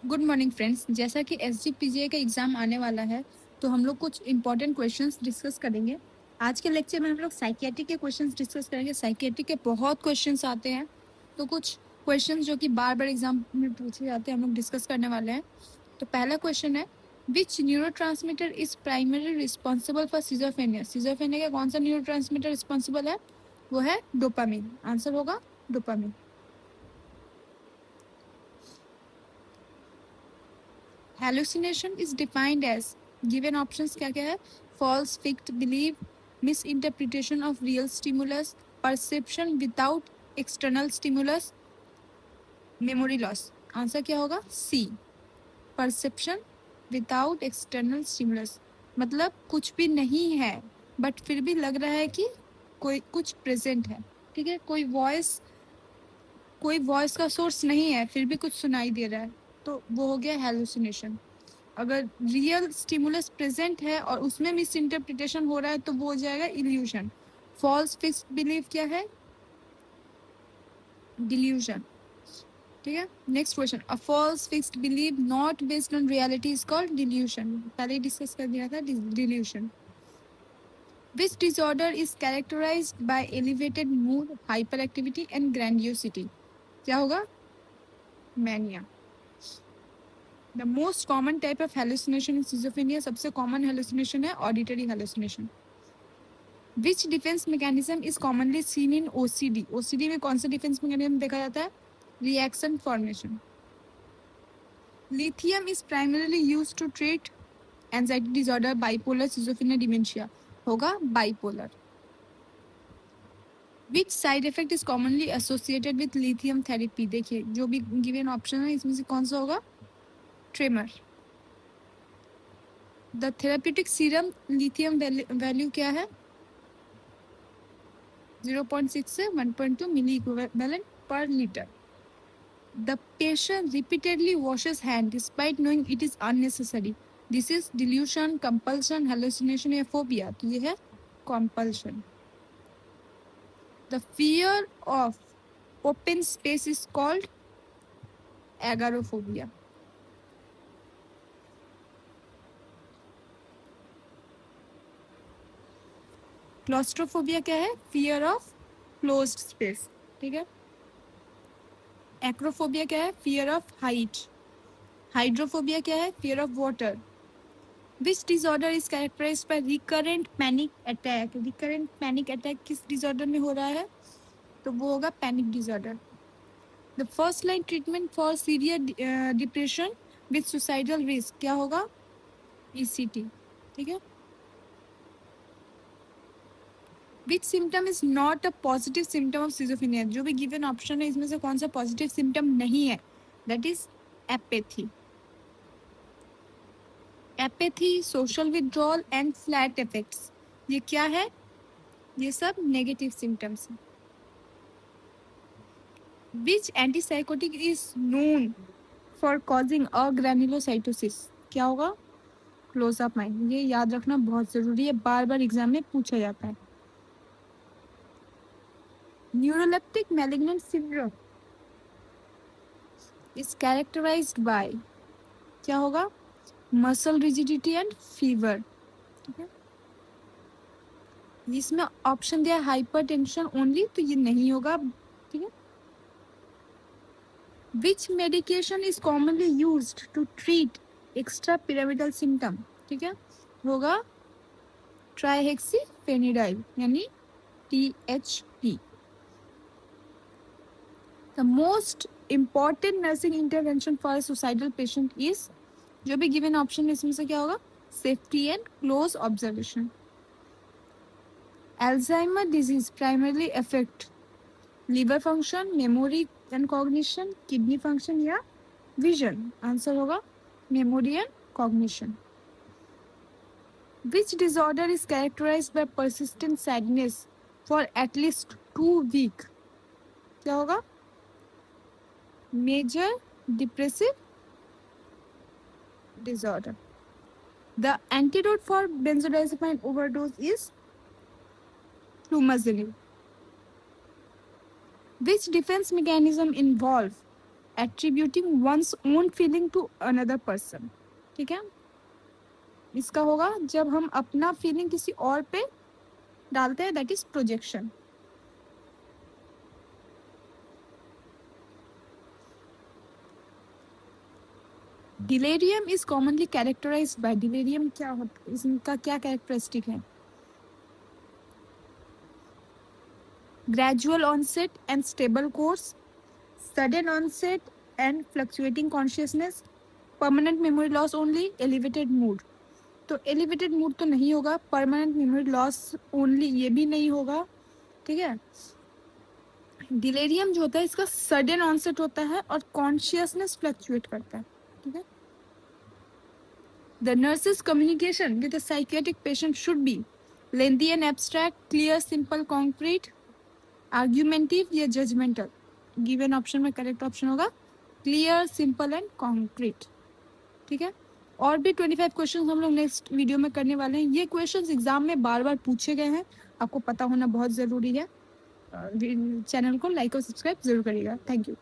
Good morning friends. जैसा कि SGPGA का एग्जाम आने वाला है तो हम लोग कुछ इंपॉर्टेंट क्वेश्चंस डिस्कस करेंगे। आज के लेक्चर में हम लोग साइकियाट्री के क्वेश्चंस डिस्कस करेंगे। साइकियाट्री के बहुत क्वेश्चंस आते हैं, तो कुछ क्वेश्चंस जो कि बार बार एग्जाम में पूछे जाते हैं हम लोग डिस्कस करने वाले हैं। तो पहला क्वेश्चन है, which neurotransmitter is primary responsible for schizophrenia. Schizophrenia का कौन सा न्यूरोट्रांसमीटर रिस्पॉन्सिबल है? वो है डोपामिन। आंसर होगा dopamine. Hallucination is defined as, given options क्या क्या है? False fixed belief, misinterpretation of real stimulus, perception without external stimulus, memory loss. Answer क्या होगा? C. Perception without external stimulus, मतलब कुछ भी नहीं है बट फिर भी लग रहा है कि कोई कुछ प्रेजेंट है। ठीक है, कोई वॉइस का सोर्स नहीं है फिर भी कुछ सुनाई दे रहा है, तो वो हो गया हेलुसिनेशन। अगर रियल स्टिमुलस प्रेजेंट है और उसमें मिस इंटरप्रिटेशन हो रहा है तो वो हो जाएगा इल्यूशन। फॉल्स फिक्स्ड बिलीफ क्या है? डिल्यूशन। ठीक है, next question, a false fixed belief not based on reality is called delusion. पहले डिस्कस कर दिया था delusion. Which disorder is characterised by elevated mood, hyper activity and grandiosity. क्या होगा? Mania. The most common type of hallucination in schizophrenia, सबसे common hallucination है auditory hallucination. Which defence mechanism is commonly seen in OCD। OCD में कौन सा defence mechanism देखा जाता है? Reaction formation. Lithium is primarily used to treat anxiety disorder, bipolar, schizophrenia, dementia. होगा bipolar. Which side effect is commonly associated with lithium therapy. देखिए जो भी गिवन ऑप्शन है इसमें से कौन सा होगा? Tremor. The therapeutic serum lithium value क्या है? 0.6 से 1.2 milli equivalent per litre. The patient repeatedly washes hand despite knowing it is unnecessary. This is delusion, compulsion, hallucination या phobia. तो ये है compulsion. The fear of open space is called agoraphobia. Claustrophobia क्या है? Fear of closed space. ठीक है. Acrophobia क्या है? Fear of height. Hydrophobia क्या है? Fear of water. Which disorder is characterized by recurrent panic attack? Recurrent panic attack किस disorder में हो रहा है? तो वो होगा panic disorder. The first line treatment for severe depression with suicidal risk क्या होगा? ECT। ठीक है। Which symptom is not a positive symptom of schizophrenia. जो भी गिवन ऑप्शन है इसमें से कौन सा पॉजिटिव सिम्टम नहीं है? That is apathy. Apathy, social withdrawal and flat effects, ये क्या है? ये सब नेगेटिव सिम्टम्स हैं। Which antipsychotic is known for causing agranulocytosis. क्या होगा? क्लोजापाइन। ये याद रखना बहुत जरूरी है, बार बार एग्जाम में पूछा जाता है। Neuroleptic malignant syndrome is characterised by क्या होगा? Muscle rigidity and fever. ठीक है, इसमें ऑप्शन दिया हाइपरटेंशन ओनली, तो ये नहीं होगा। ठीक है। Which medication is commonly used to treat extrapyramidal symptom. ठीक है, होगा ट्राइहेक्सीफेनिडाइल यानी THP। The most important nursing intervention for a suicidal patient is, जो भी given option है इसमें से क्या होगा? Safety and close observation. Alzheimer disease primarily affect liver function, memory and cognition, kidney function या vision. Answer होगा memory and cognition. Which disorder is characterized by persistent sadness for at least 2 weeks? क्या होगा? Major depressive disorder. The antidote for benzodiazepine overdose is flumazenil. Which defense mechanism involve attributing one's own feeling to another person, ठीक है। इसका होगा जब हम अपना feeling किसी और पे डालते हैं, that is projection. Delirium is commonly characterised by, delirium क्या होता है, इसका क्या कैरेक्टरिस्टिक है? Gradual onset and stable course, sudden onset and fluctuating consciousness, permanent memory loss only, elevated mood. तो एलिवेटेड मूड तो नहीं होगा, परमानेंट मेमोरी लॉस ओनली ये भी नहीं होगा, ठीक है। डिलेरियम जो होता है इसका सडन ऑनसेट होता है और कॉन्शियसनेस फ्लक्चुएट करता है, ठीक है। The nurse's communication with a psychiatric patient should be lengthy and abstract, clear, simple, concrete, argumentative या जजमेंटल। गिवन ऑप्शन में करेक्ट ऑप्शन होगा क्लियर, सिंपल एंड कॉन्क्रीट, ठीक है। और भी 25 क्वेश्चन हम लोग नेक्स्ट वीडियो में करने वाले हैं। ये क्वेश्चंस एग्जाम में बार बार पूछे गए हैं, आपको पता होना बहुत ज़रूरी है। चैनल को लाइक और सब्सक्राइब जरूर करिएगा। Thank you.